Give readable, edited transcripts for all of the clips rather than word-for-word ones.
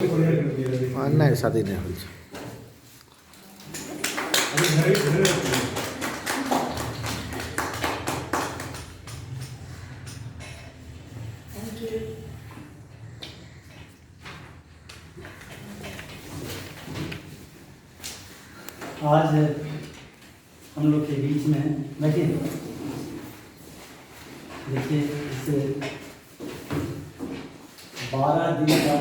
नहीं शादी नहीं हो आज हम लोग के बीच में बैठे देखिए इस 12 दिन का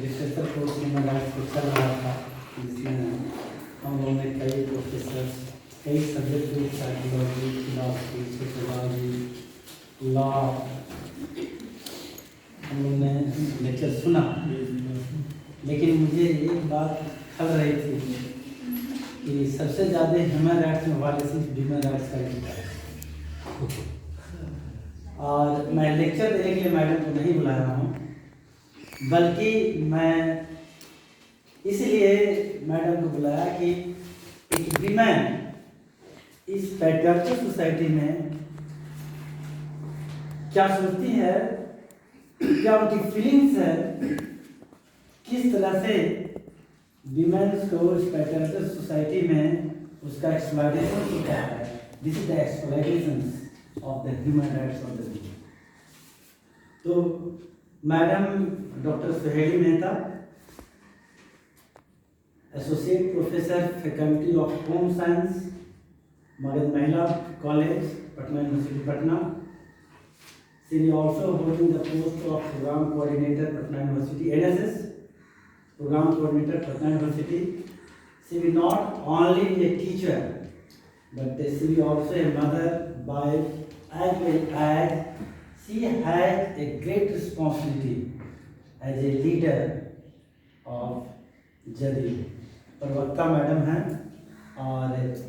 रिसर्चर कोर्स में मेरा चल रहा था, जिसमें हम लोगों ने कई प्रोफेसर कई सब्जेक्ट में साइकोलॉजी, फिलॉसफी, सोशियोलॉजी, लॉ हम लोगों ने लेक्चर सुना। लेकिन मुझे एक बात खल रही थी कि सबसे ज़्यादा ह्यूमन राइट्स में वायलेशन ह्यूमन राइट्स का है। और मैं लेक्चर देने के लिए मैडम को नहीं बुला रहा हूँ, बल्कि मैं इसलिए मैडम को बुलाया कि एक विमेन इस पैट्रियार्कल सोसाइटी में क्या सोचती है, क्या उनकी फीलिंग्स है, किस तरह से विमेन्स को इस पैट्रियार्कल सोसाइटी में उसका एक्सप्लॉयटेशन होता है। This is the exploitation of the human rights of the women. तो madam doctor Suheli Mehta, associate professor faculty of home science, Magadh Mahila College, Patna University Patna. She is also holding the post of program coordinator, Patna University NSS, program coordinator, Patna University. She is not only a teacher, but she is also a mother, wife, as well as she has a great responsibility as a leader of जदी। प्रवक्ता madam हैं और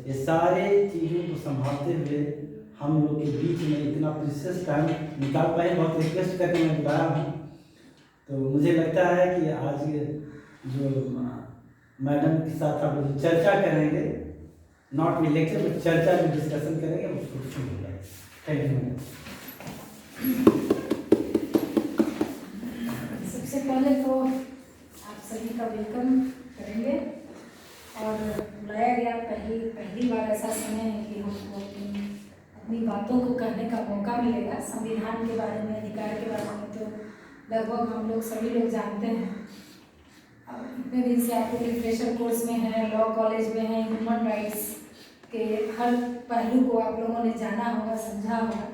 ये सारे चीज़ों को संभालते हुए हम लोग के बीच में इतना प्रीशियस टाइम निकाल पाए। बहुत रिक्वेस्ट करके मैं बुलाया हूँ। तो मुझे लगता है कि आज जो मैडम के साथ आप लोग चर्चा करेंगे, नॉट भी लेक्चर बट चर्चा में डिस्कशन करेंगे, उसको शुरू हो जाएगा। Thank you madam. सबसे पहले तो आप सभी का वेलकम करेंगे और बुलाया गया पहली बार ऐसा समय है कि हमको अपनी बातों को कहने का मौका मिलेगा। संविधान के बारे में, अधिकार के बारे में तो लगभग हम लोग सभी लोग जानते हैं। अब इतने दिन से आप लोग लिटरेचर कोर्स में हैं, लॉ कॉलेज में हैं, ह्यूमन राइट्स के हर पहलू को आप लोगों ने जाना होगा, समझा होगा।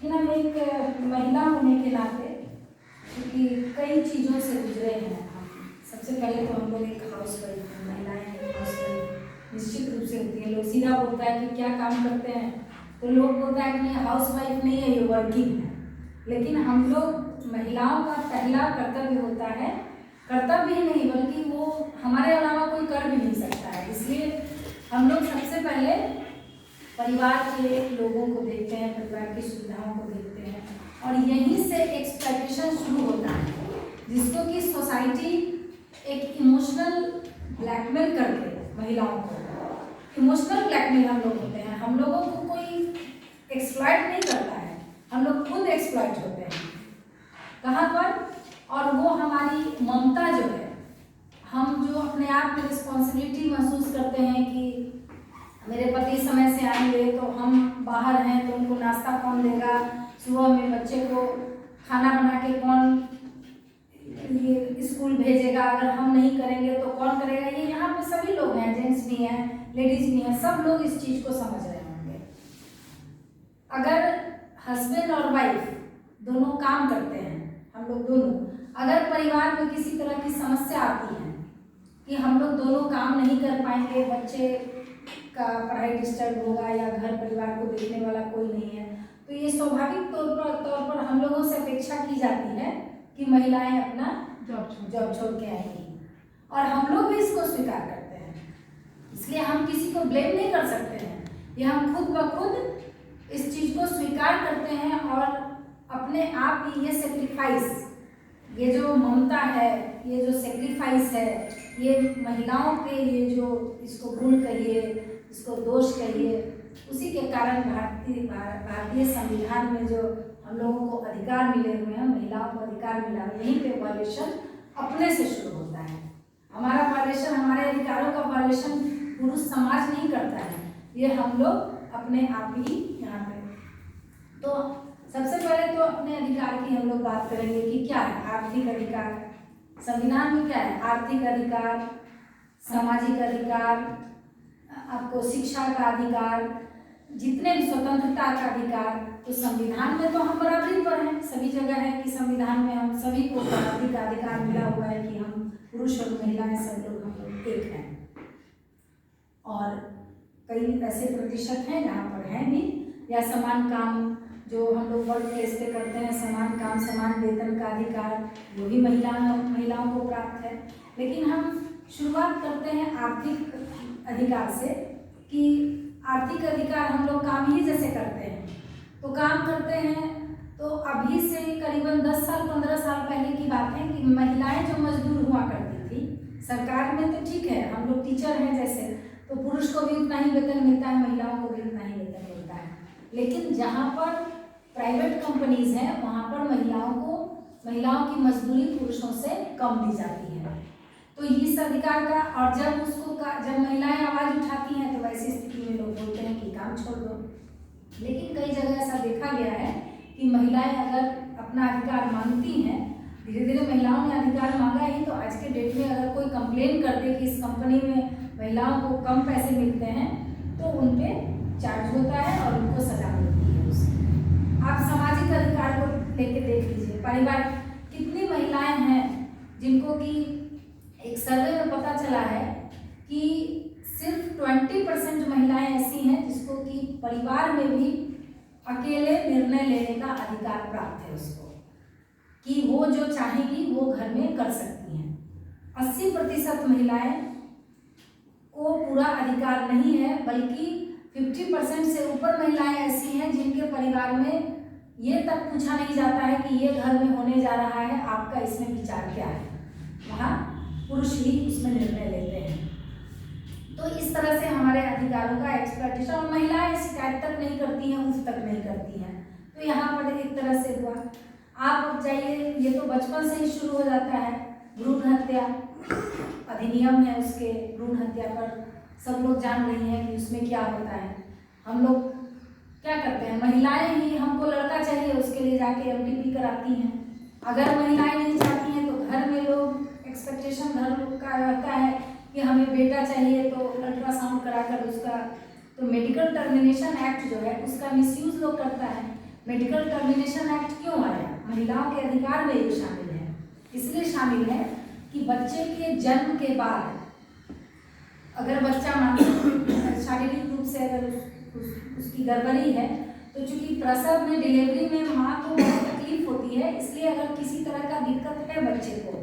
लेकिन हम एक महिला होने के नाते क्योंकि कई चीज़ों से गुजरे हैं हम। सबसे पहले तो हम लोग एक हाउस वाइफ हैं, महिलाएँ हैं हाउस वाइफ निश्चित रूप से होती हैं। लोग सीधा बोलता है कि क्या काम करते हैं, तो लोग बोलता है कि नहीं हाउस वाइफ नहीं है, ये वर्किंग है। लेकिन हम लोग महिलाओं का पहला कर्तव्य होता है, कर्तव्य ही नहीं बल्कि वो हमारे अलावा कोई कर भी नहीं सकता है। इसलिए हम लोग सबसे पहले परिवार के लोगों को देखते हैं, परिवार की सुविधाओं को देखते हैं और यहीं से एक्सप्लॉयटेशन शुरू होता है, जिसको कि सोसाइटी एक इमोशनल ब्लैकमेल करके महिलाओं को, इमोशनल ब्लैकमेल हम लोग होते हैं। हम लोगों को कोई एक्सप्लॉयट नहीं करता है, हम लोग खुद एक्सप्लॉयट होते हैं। कहाँ पर? और वो हमारी ममता जो है, हम जो अपने आप में रिस्पॉन्सिबिलिटी महसूस करते हैं कि मेरे पति समय से आएंगे तो हम बाहर हैं तो उनको नाश्ता कौन देगा, सुबह में बच्चे को खाना बना के कौन ये स्कूल भेजेगा, अगर हम नहीं करेंगे तो कौन करेगा। ये यहाँ पे सभी लोग हैं, जेंट्स भी हैं, लेडीज भी हैं, सब लोग इस चीज़ को समझ रहे होंगे। अगर हस्बैंड और वाइफ दोनों काम करते हैं, हम लोग दोनों, अगर परिवार में किसी तरह की समस्या आती है कि हम लोग दोनों काम नहीं कर पाएंगे, बच्चे का पढ़ाई डिस्टर्ब होगा या घर परिवार को देखने वाला कोई नहीं है, तो ये स्वाभाविक तौर पर हम लोगों से अपेक्षा की जाती है कि महिलाएं अपना जॉब छोड़ के आएंगी और हम लोग भी इसको स्वीकार करते हैं। इसलिए हम किसी को ब्लेम नहीं कर सकते हैं, ये हम खुद ब खुद इस चीज़ को स्वीकार करते हैं और अपने आप ही ये सेक्रीफाइस, ये जो ममता है, ये जो सेक्रीफाइस है, ये महिलाओं के ये जो इसको गुण कहिए, इसको दोष कहिए, उसी के कारण भारतीय संविधान में जो हम लोगों को अधिकार मिले हुए हैं, महिलाओं को अधिकार मिला, यहीं पे वायलेशन अपने से शुरू होता है। हमारा वायलेशन, हमारे अधिकारों का वायलेशन पुरुष समाज नहीं करता है, ये हम लोग अपने आप ही यहाँ पे। तो सबसे पहले तो अपने अधिकार की हम लोग बात करेंगे कि क्या है आर्थिक अधिकार। संविधान में क्या है? आर्थिक अधिकार, सामाजिक अधिकार, आपको शिक्षा का अधिकार, जितने भी स्वतंत्रता का अधिकार। तो संविधान में तो हम बराबरी पर हैं, सभी जगह है कि संविधान में हम सभी को बराबरी का अधिकार मिला हुआ है कि हम पुरुष और महिलाएं सब लोग हम लोग एक हैं। और कई ऐसे प्रतिशत हैं जहाँ पर है भी, या समान काम जो हम लोग वर्क प्लेस पे करते हैं, समान काम समान वेतन का अधिकार, वो भी महिलाओं को प्राप्त है। लेकिन हम शुरुआत करते हैं आर्थिक अधिकार से कि आर्थिक अधिकार हम लोग काम ही जैसे करते हैं, तो काम करते हैं तो अभी से करीबन 10 साल 15 साल पहले की बात है कि महिलाएं जो मजदूर हुआ करती थी, सरकार में तो ठीक है हम लोग टीचर हैं जैसे, तो पुरुष को भी उतना ही वेतन मिलता है, महिलाओं को भी उतना ही वेतन मिलता है। लेकिन जहाँ पर प्राइवेट कंपनीज हैं वहाँ पर महिलाओं की मजदूरी पुरुषों से कम दी जाती है। तो इस अधिकार का, और जब महिलाएं आवाज उठाती हैं तो वैसी स्थिति में लोग बोलते हैं कि काम छोड़ दो। लेकिन कई जगह ऐसा देखा गया है कि महिलाएं अगर अपना अधिकार मांगती हैं, धीरे धीरे महिलाओं ने अधिकार मांगा ही, तो आज के डेट में अगर कोई कंप्लेन कर दे कि इस कंपनी में महिलाओं को कम पैसे मिलते हैं तो उन पे चार्ज होता है और उनको सजा मिलती है उससे। आप सामाजिक अधिकार को लेके देख लीजिए, परिवार कितनी महिलाएं हैं जिनको कि एक सर्वे में पता चला है कि सिर्फ 20% महिलाएं ऐसी हैं जिसको कि परिवार में भी अकेले निर्णय लेने का अधिकार प्राप्त है उसको, कि वो जो चाहेगी वो घर में कर सकती हैं। 80% महिलाएं को पूरा अधिकार नहीं है, बल्कि 50% से ऊपर महिलाएं ऐसी हैं जिनके परिवार में ये तक पूछा नहीं जाता है कि ये घर में होने जा रहा है, आपका इसमें विचार क्या है। वहाँ पुरुष ही उसमें निर्णय लेते हैं। तो इस तरह से हमारे अधिकारों का एक्सप्लॉइटेशन, और महिलाएं शिकायत तक नहीं करती हैं, उफ तक नहीं करती हैं। तो यहाँ पर एक तरह से हुआ। आप जाइए, ये तो बचपन से ही शुरू हो जाता है, भ्रूण हत्या अधिनियम है, उसके भ्रूण हत्या पर सब लोग जान रही हैं कि उसमें क्या होता है। हम लोग क्या करते हैं, महिलाएं ही, हमको लड़का चाहिए उसके लिए जाके MTP कराती हैं। अगर महिलाएं नहीं चाहती हैं तो घर में लोग एक्सपेक्टेशन घर का रहता है कि हमें बेटा चाहिए, तो अल्ट्रासाउंड कराकर उसका, तो मेडिकल टर्मिनेशन एक्ट जो है उसका मिसयूज लोग करता है। मेडिकल टर्मिनेशन एक्ट क्यों आया? महिलाओं के अधिकार में ये शामिल है, इसलिए शामिल है कि बच्चे के जन्म के बाद अगर बच्चा शारीरिक रूप से अगर उसकी गड़बड़ी है, तो चूंकि प्रसव में, डिलीवरी में माँ को बहुत तकलीफ होती है, इसलिए अगर किसी तरह का दिक्कत है बच्चे को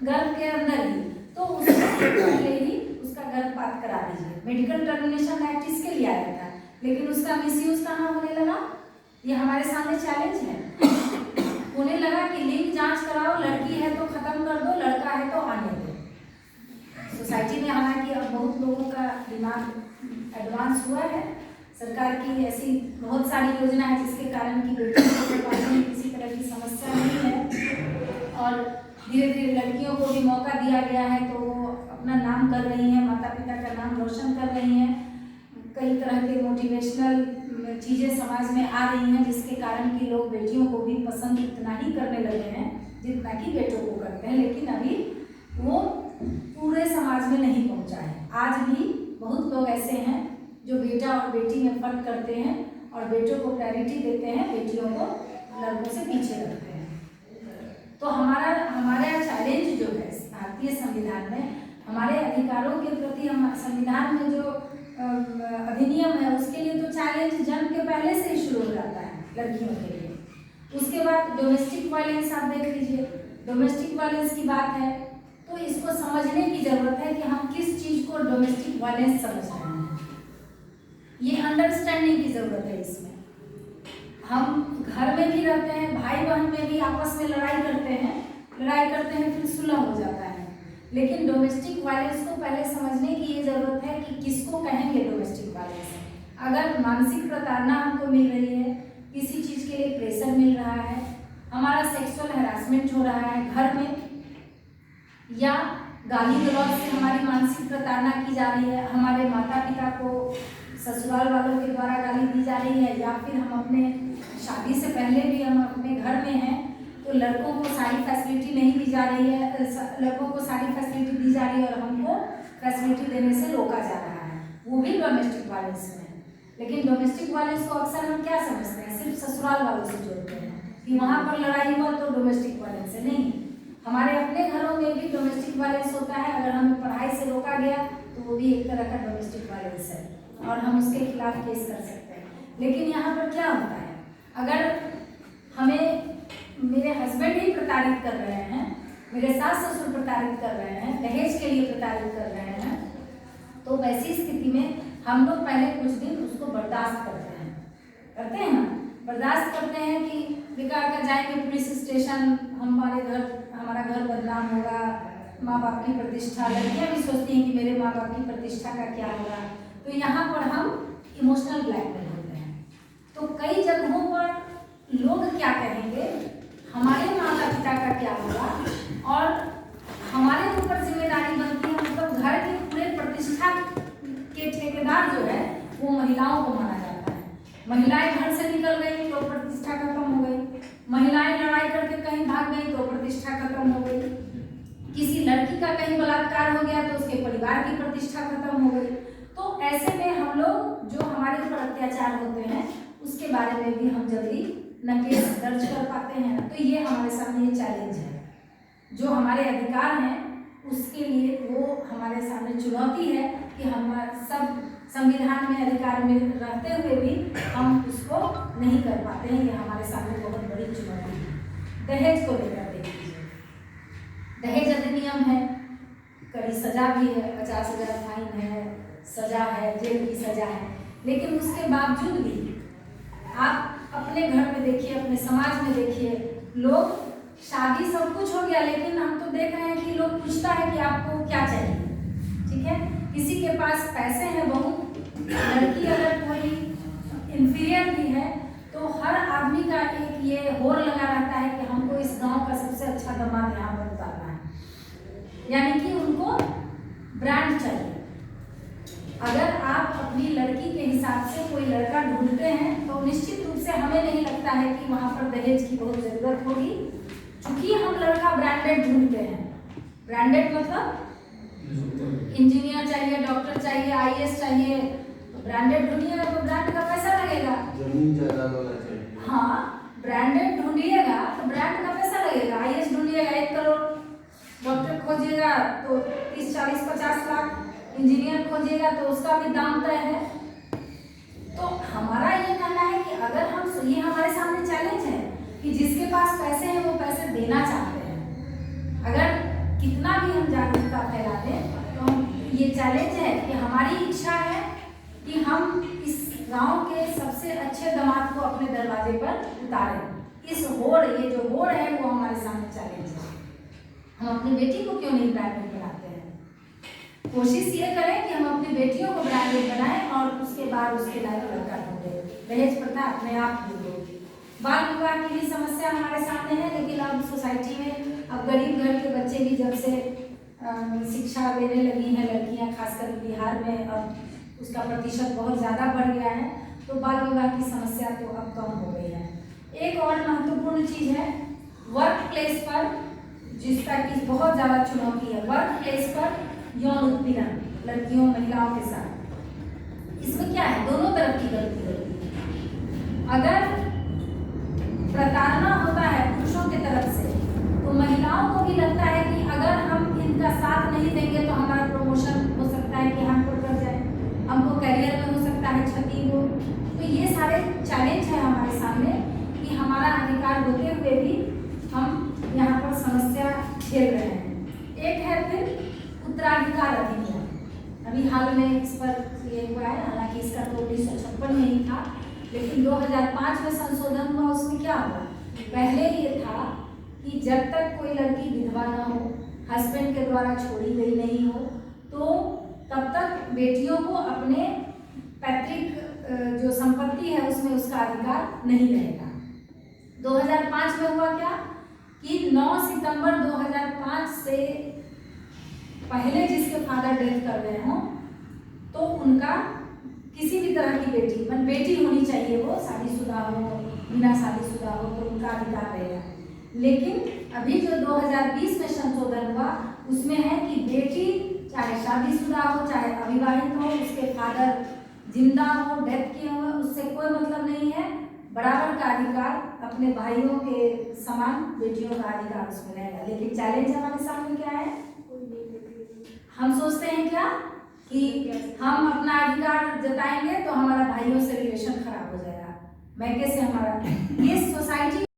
गर्भ के अंदर ही, तो उसको पहले ही उसका गर्भपात करा दीजिए। मेडिकल टर्मिनेशन एक्ट इसके लिए आया था, लेकिन उसका मिसयूज कहाँ होने लगा? ये हमारे सामने चैलेंज है। होने लगा कि लिंग जांच कराओ, लड़की है तो खत्म कर दो, लड़का है तो आने दो। सोसाइटी में हालांकि अब बहुत लोगों का दिमाग एडवांस हुआ है, सरकार की ऐसी बहुत सारी योजना है जिसके कारण की बेटियों को पाने में किसी तरह की समस्या नहीं है, और धीरे धीरे लड़कियों को भी मौका दिया गया है, तो वो अपना नाम कर रही हैं, माता पिता का नाम रोशन कर रही हैं। कई तरह के मोटिवेशनल चीज़ें समाज में आ रही हैं, जिसके कारण कि लोग बेटियों को भी पसंद उतना ही करने लगे हैं जितना कि बेटों को करते हैं, लेकिन अभी वो पूरे समाज में नहीं पहुंचा है। आज भी बहुत लोग ऐसे हैं जो बेटा और बेटी में फर्क करते हैं और बेटों को प्रायोरिटी देते हैं, बेटियों को लड़कों से पीछे रखते हैं। तो हमारा चैलेंज जो है भारतीय संविधान में, हमारे अधिकारों के प्रति हम संविधान में जो अधिनियम है उसके लिए तो चैलेंज जन्म के पहले से ही शुरू हो जाता है लड़कियों के लिए। उसके बाद डोमेस्टिक वायलेंस आप देख लीजिए, डोमेस्टिक वायलेंस की बात है तो इसको समझने की जरूरत है कि हम किस चीज़ को डोमेस्टिक वायलेंस समझ रहे हैं। ये अंडरस्टैंडिंग की जरूरत है। इसमें हम घर में भी रहते हैं, भाई बहन में भी आपस में लड़ाई करते हैं फिर सुलह हो जाता है, लेकिन डोमेस्टिक वायलेंस को पहले समझने की ये जरूरत है कि किसको कहेंगे डोमेस्टिक वायलेंस। अगर मानसिक प्रताड़ना हमको मिल रही है, किसी चीज़ के लिए प्रेशर मिल रहा है, हमारा सेक्सुअल हैरासमेंट हो रहा है घर में, या गाली गलौज से हमारी मानसिक प्रताड़ना की जा रही है, हमारे माता पिता को ससुराल वालों के द्वारा गाली दी जा रही है, या फिर हम अपने शादी से पहले भी हम अपने घर में हैं तो लड़कों को सारी फैसिलिटी नहीं दी जा रही है, लड़कों को सारी फैसिलिटी दी जा रही है और हमको फैसिलिटी देने से रोका जा रहा है, वो भी डोमेस्टिक वायलेंस में है। लेकिन डोमेस्टिक वायलेंस को अक्सर हम क्या समझते हैं, सिर्फ ससुराल वालों से जोड़ते हैं कि वहाँ पर लड़ाई हुआ तो डोमेस्टिक वायलेंस है। नहीं, हमारे अपने घरों में भी डोमेस्टिक वायलेंस होता है। अगर हमें पढ़ाई से रोका गया तो वो भी एक तरह का डोमेस्टिक वायलेंस है और हम उसके खिलाफ केस कर सकते हैं। लेकिन यहाँ पर क्या होता है, अगर हमें मेरे हस्बैंड ही प्रताड़ित कर रहे हैं, मेरे सास ससुर प्रताड़ित कर रहे हैं, दहेज के लिए प्रताड़ित कर रहे हैं, तो वैसी स्थिति में हम लोग पहले कुछ दिन उसको बर्दाश्त करते हैं ना, बर्दाश्त करते हैं कि बेकार का जाएंगे पुलिस स्टेशन, हमारा घर बदनाम होगा, माँ बाप की प्रतिष्ठा, लड़कियाँ भी सोचती हैं कि मेरे माँ बाप की प्रतिष्ठा का क्या होगा, तो यहाँ पर हम इमोशनल ब्लैकमेल होते हैं। तो कई जगहों पर लोग क्या कहेंगे, हमारे माता पिता का क्या होगा, और हमारे ऊपर जिम्मेदारी बनती है, मतलब घर की पूरे प्रतिष्ठा के ठेकेदार जो है वो महिलाओं को माना जाता है। महिलाएं घर से निकल गई तो प्रतिष्ठा खत्म हो गई, महिलाएं लड़ाई करके कहीं भाग गई तो प्रतिष्ठा खत्म हो गई, किसी लड़की का कहीं बलात्कार हो गया तो उसके परिवार की प्रतिष्ठा खत्म हो गई। तो ऐसे में हम लोग जो हमारे ऊपर अत्याचार होते हैं उसके बारे में भी हम जल्दी न केस दर्ज कर पाते हैं। तो ये हमारे सामने ये चैलेंज है, जो हमारे अधिकार हैं उसके लिए वो हमारे सामने चुनौती है कि हम सब संविधान में अधिकार में रहते हुए भी हम उसको नहीं कर पाते हैं। ये हमारे सामने बहुत बड़ी चुनौती है। दहेज को लेकर देख लीजिए, दहेज अधिनियम है, कड़ी सजा भी है, 50,000 फाइन है, सजा है, जेल की सजा है, लेकिन उसके बावजूद भी आप अपने घर में देखिए, अपने समाज में देखिए, लोग शादी सब कुछ हो गया लेकिन हम तो देख रहे हैं कि लोग पूछता है कि आपको क्या चाहिए, ठीक है, किसी के पास पैसे हैं बहुत, लड़की अगर कोई इंफीरियर भी है तो हर आदमी का एक ये होड़ लगा रहता है कि हमको इस गांव का सबसे अच्छा दामाद यहाँ पर उतारना है, यानी कि उनको ब्रांड चाहिए। अगर आप अपनी लड़की के हिसाब से कोई लड़का ढूंढते हैं तो निश्चित रूप से हमें नहीं लगता है कि वहाँ पर दहेज की बहुत ज़रूरत होगी, क्योंकि हम लड़का ब्रांडेड ढूंढते हैं। ब्रांडेड मतलब इंजीनियर चाहिए, डॉक्टर चाहिए, IAS चाहिए, तो ब्रांडेड ढूंढिएगा तो ब्रांड का पैसा लगेगा, जमीन जायदाद वाला चाहिए। हाँ, ब्रांडेड ढूंढिएगा तो ब्रांड का पैसा लगेगा। IAS ढूंढिएगा 1 करोड़, डॉक्टर खोजिएगा तो 30, 40, 50 लाख, इंजीनियर खोजिएगा तो उसका भी दाम तय है। तो हमारा ये कहना है कि अगर हम, ये हमारे सामने चैलेंज है कि जिसके पास पैसे हैं वो पैसे देना चाहते हैं। अगर कितना भी हम जागरूकता फैला दें तो ये चैलेंज है कि हमारी इच्छा है कि हम इस गांव के सबसे अच्छे दामाद को अपने दरवाजे पर उतारें। इस होड़, ये जो होड़ है वो हमारे सामने चैलेंज है। हम अपनी बेटी को क्यों नहीं ब्रांडेड बनाते हैं? कोशिश ये करें कि हम अपनी बेटियों को ब्रांडेड बनाएं और उसके बाद उसके लायक लड़का ढूंढें। दहेज प्रथा अपने आप दूर होगी। बाल विवाह की भी समस्या हमारे सामने है, लेकिन अब सोसाइटी में अब गरीब घर के बच्चे भी जब से शिक्षा लेने लगी हैं लड़कियां, खासकर बिहार में अब उसका प्रतिशत बहुत ज़्यादा बढ़ गया है, तो बाल विवाह की समस्या तो अब कम हो गई है। एक और महत्वपूर्ण चीज़ है वर्क प्लेस पर, जिसका कि बहुत ज़्यादा चुनौती है। वर्क प्लेस पर यौन उत्पीड़न लड़कियों महिलाओं के साथ, इसमें क्या है, दोनों तरफ की गलती होती है। अगर प्रताड़ना होता है पुरुषों की तरफ से तो महिलाओं को भी लगता है कि अगर हम इनका साथ नहीं देंगे तो हमारा प्रमोशन हो सकता है कि हम पर जाए, हमको करियर में हो सकता है क्षति हो। तो ये सारे चैलेंज है हमारे सामने कि हमारा अधिकार होते हुए भी हम यहाँ पर समस्या झेल रहे हैं। एक है फिर उत्तराधिकार अधिनियम, अभी हाल में इस पर ये हुआ है, हालांकि इसका तो 1956 में ही था, लेकिन 2005 में संशोधन हुआ। उसमें क्या हुआ, पहले ये था कि जब तक कोई लड़की विधवा ना हो, हस्बैंड के द्वारा छोड़ी गई नहीं हो, तो तब तक बेटियों को अपने पैतृक जो संपत्ति है उसमें उसका अधिकार नहीं रहेगा। 2005 में हुआ क्या कि 9 सितंबर 2005 से पहले जिसके फादर डेथ कर गए हों तो उनका किसी भी तरह की बेटी मतलब बेटी होनी चाहिए, वो शादीशुदा हो बिना शादीशुदा हो तो उनका अधिकार रहेगा। लेकिन अभी जो 2020 में संशोधन हुआ उसमें है कि बेटी चाहे शादीशुदा हो चाहे अविवाहित हो, उसके फादर जिंदा हो डेथ किए हुए, उससे कोई मतलब नहीं है। बराबर का अधिकार अपने भाइयों के समान बेटियों का अधिकार उसमें रहेगा। लेकिन चैलेंज हमारे सामने क्या है, हम सोचते हैं क्या कि हम अपना अधिकार जताएंगे तो हमारा भाइयों से रिलेशन खराब हो जाएगा, मैं कैसे हमारा ये सोसाइटी